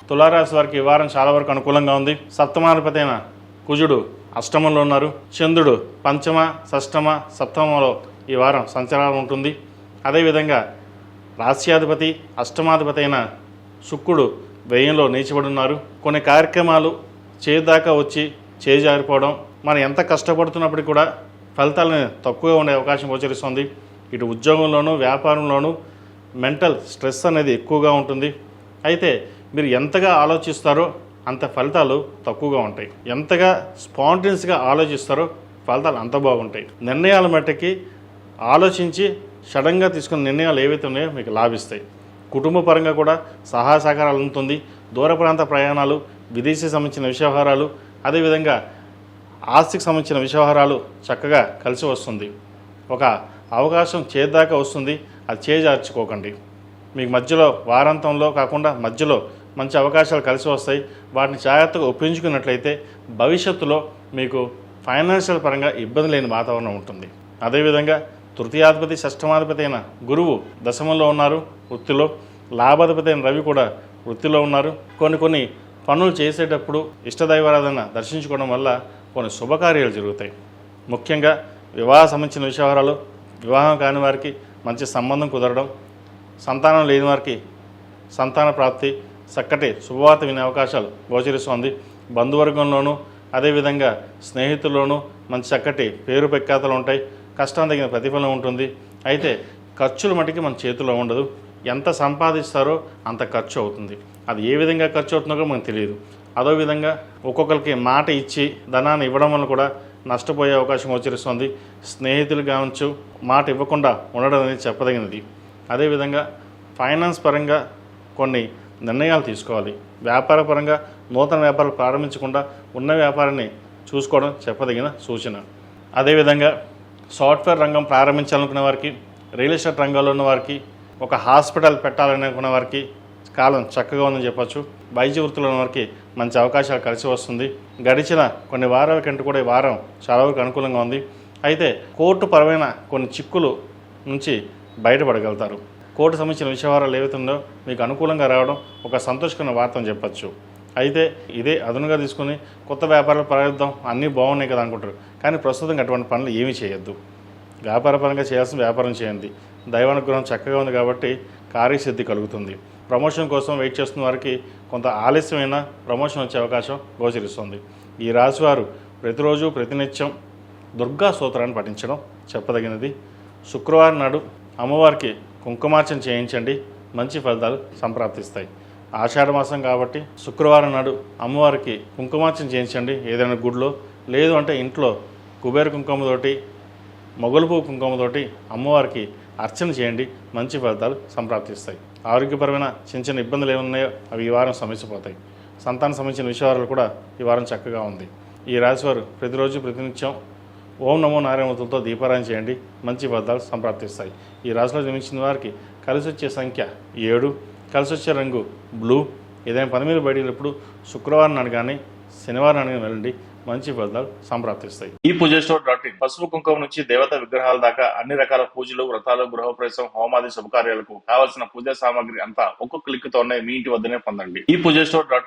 తులారాశి వారికి ఈ వారం చాలా వరకు అనుకూలంగా ఉంది. సప్తమాధిపతి అయిన కుజుడు అష్టమంలో ఉన్నారు. చంద్రుడు పంచమ, షష్టమ, సప్తమంలో ఈ వారం సంచారం ఉంటుంది. అదేవిధంగా రాశ్యాధిపతి అష్టమాధిపతి అయిన శుక్రుడు వ్యయంలో నీచబడి ఉన్నారు. కొన్ని కార్యక్రమాలు చేదాకా వచ్చి చేజారిపోవడం, మనం ఎంత కష్టపడుతున్నప్పటికీ కూడా ఫలితాలను తక్కువగా ఉండే అవకాశం గోచరిస్తుంది. ఇటు ఉద్యోగంలోనూ వ్యాపారంలోనూ మెంటల్ స్ట్రెస్ అనేది ఎక్కువగా ఉంటుంది. అయితే మీరు ఎంతగా ఆలోచిస్తారో అంత ఫలితాలు తక్కువగా ఉంటాయి. ఎంతగా స్పాంటేనియస్గా ఆలోచిస్తారో ఫలితాలు అంత బాగుంటాయి. నిర్ణయాల మట్టుకి ఆలోచించి సడన్గా తీసుకున్న నిర్ణయాలు ఏవైతే ఉన్నాయో మీకు లాభిస్తాయి. కుటుంబ పరంగా కూడా సహాయ సహకారాలు ఉంటుంది. దూర ప్రాంత ప్రయాణాలు, విదేశీ సంబంధించిన వ్యవహారాలు, అదేవిధంగా ఆస్తికి సంబంధించిన వ్యవహారాలు చక్కగా కలిసి వస్తుంది. ఒక అవకాశం చేద్దాకా వస్తుంది, అది చేజార్చుకోకండి. మీకు మధ్యలో వారాంతంలో కాకుండా మధ్యలో మంచి అవకాశాలు కలిసి వస్తాయి. వాటిని జాగ్రత్తగా ఉపయోగించుకున్నట్లయితే భవిష్యత్తులో మీకు ఫైనాన్షియల్ పరంగా ఇబ్బంది లేని వాతావరణం ఉంటుంది. అదేవిధంగా తృతీయాధిపతి షష్టమాధిపతి అయిన గురువు దశమంలో ఉన్నారు వృత్తిలో. లాభాధిపతి అయిన రవి కూడా వృత్తిలో ఉన్నారు. కొన్ని పనులు చేసేటప్పుడు ఇష్టదైవారాధన దర్శించుకోవడం వల్ల కొన్ని శుభకార్యాలు జరుగుతాయి. ముఖ్యంగా వివాహ సంబంధించిన వ్యవహారాలు, వివాహం కాని వారికి మంచి సంబంధం కుదరడం, సంతానం లేని వారికి సంతాన ప్రాప్తి, చక్కటి శుభవార్త వినే అవకాశాలు గోచరిస్తోంది. బంధువర్గంలోనూ అదేవిధంగా స్నేహితుల్లోనూ మంచి చక్కటి పేరు ప్రఖ్యాతలు ఉంటాయి. కష్టం తగిన ప్రతిఫలం ఉంటుంది. అయితే ఖర్చులు మటుకి మన చేతిలో ఉండదు. ఎంత సంపాదిస్తారో అంత ఖర్చు అవుతుంది. అది ఏ విధంగా ఖర్చు అవుతుందో కూడా మనకు తెలియదు. అదో విధంగా ఒక్కొక్కరికి మాట ఇచ్చి ధనాన్ని ఇవ్వడం వల్ల కూడా నష్టపోయే అవకాశం గోచరిస్తుంది. స్నేహితులు కావచ్చు మాట ఇవ్వకుండా ఉండడం అనేది చెప్పదగినది. అదేవిధంగా ఫైనాన్స్ పరంగా కొన్ని నిర్ణయాలు తీసుకోవాలి. వ్యాపార పరంగా నూతన వ్యాపారాలు ప్రారంభించకుండా ఉన్న వ్యాపారాన్ని చూసుకోవడం చెప్పదగిన సూచన. అదేవిధంగా సాఫ్ట్వేర్ రంగం ప్రారంభించాలనుకున్న వారికి, రియల్ ఎస్టేట్ రంగంలో ఉన్న వారికి, ఒక హాస్పిటల్ పెట్టాలనుకున్న వారికి కాలం చక్కగా ఉందని చెప్పచ్చు. వైద్య వృత్తిలో ఉన్న వారికి మంచి అవకాశాలు కలిసి వస్తుంది. గడిచిన కొన్ని వారాల కంటే కూడా ఈ వారం చాలా వరకు అనుకూలంగా ఉంది. అయితే కోర్టు పరమైన కొన్ని చిక్కులు నుంచి బయటపడగలుగుతారు. కోర్టు సంబంధించిన వ్యవహారాలు ఏవైతే ఉందో మీకు అనుకూలంగా రావడం ఒక సంతోషకరమైన వార్త అని చెప్పచ్చు. అయితే ఇదే అదునుగా తీసుకుని కొత్త వ్యాపారాలు ప్రారంభిద్దాం, అన్నీ బాగున్నాయి కదా అనుకుంటారు. కానీ ప్రస్తుతం అటువంటి పనులు ఏమీ చేయొద్దు. వ్యాపారపరంగా చేయాల్సిన వ్యాపారం చేయండి. దైవానుగ్రహం చక్కగా ఉంది కాబట్టి కార్యసిద్ధి కలుగుతుంది. ప్రమోషన్ కోసం వెయిట్ చేస్తున్న వారికి కొంత ఆలస్యమైన ప్రమోషన్ వచ్చే అవకాశం గోచరిస్తుంది. ఈ రాశివారు ప్రతిరోజు ప్రతినిత్యం దుర్గా స్తోత్రాన్ని పఠించడం చెప్పదగినది. శుక్రవారం నాడు అమ్మవారికి కుంకుమార్చన చేయించండి, మంచి ఫలితాలు సంప్రాప్తిస్తాయి. ఆషాఢ మాసం కాబట్టి శుక్రవారం నాడు అమ్మవారికి కుంకుమార్చన చేయించండి ఏదైనా గుడిలో. లేదు అంటే ఇంట్లో కుబేర కుంకుమతోటి, మొగలుపు కుంకుమతోటి అమ్మవారికి అర్చన చేయండి, మంచి ఫలితాలు సంప్రాప్తిస్తాయి. ఆరోగ్యపరమైన చిన్న ఇబ్బందులు ఏమున్నాయో అవి ఈ వారం సమస్యపోతాయి. సంతానం సంబంధించిన విషయాలు కూడా ఈ వారం చక్కగా ఉంది. ఈ రాశివారు ప్రతిరోజు ప్రతినిత్యం ఓం నమో నారాయణతో దీపారాయణ చేయండి, మంచి ఫలితాలు సంప్రాప్తిస్తాయి. ఈ రాశిలో జన్మించిన వారికి కలిసి వచ్చే సంఖ్య 7, కలిసి వచ్చే రంగు బ్లూ. ఏదైనా పని మీద బయటప్పుడు శుక్రవారం నాడు కానీ శనివారం నాడు కానీ వెళ్ళండి, మంచి ఫలితాలు సంప్రాప్తిస్తాయి. ఈ పూజస్టోర్.in పసుపు కుంకుమ నుంచి దేవతా విగ్రహాల దాకా అన్ని రకాల పూజలు, వ్రతాలు, గృహప్రవేశం, హోమాది శుభకార్యాలకు కావలసిన పూజా సామాగ్రి అంతా ఒక్కొక్క క్లిక్ తోనే మీ ఇంటి వద్దనే పొందండి. ఈ పూజస్టోర్.in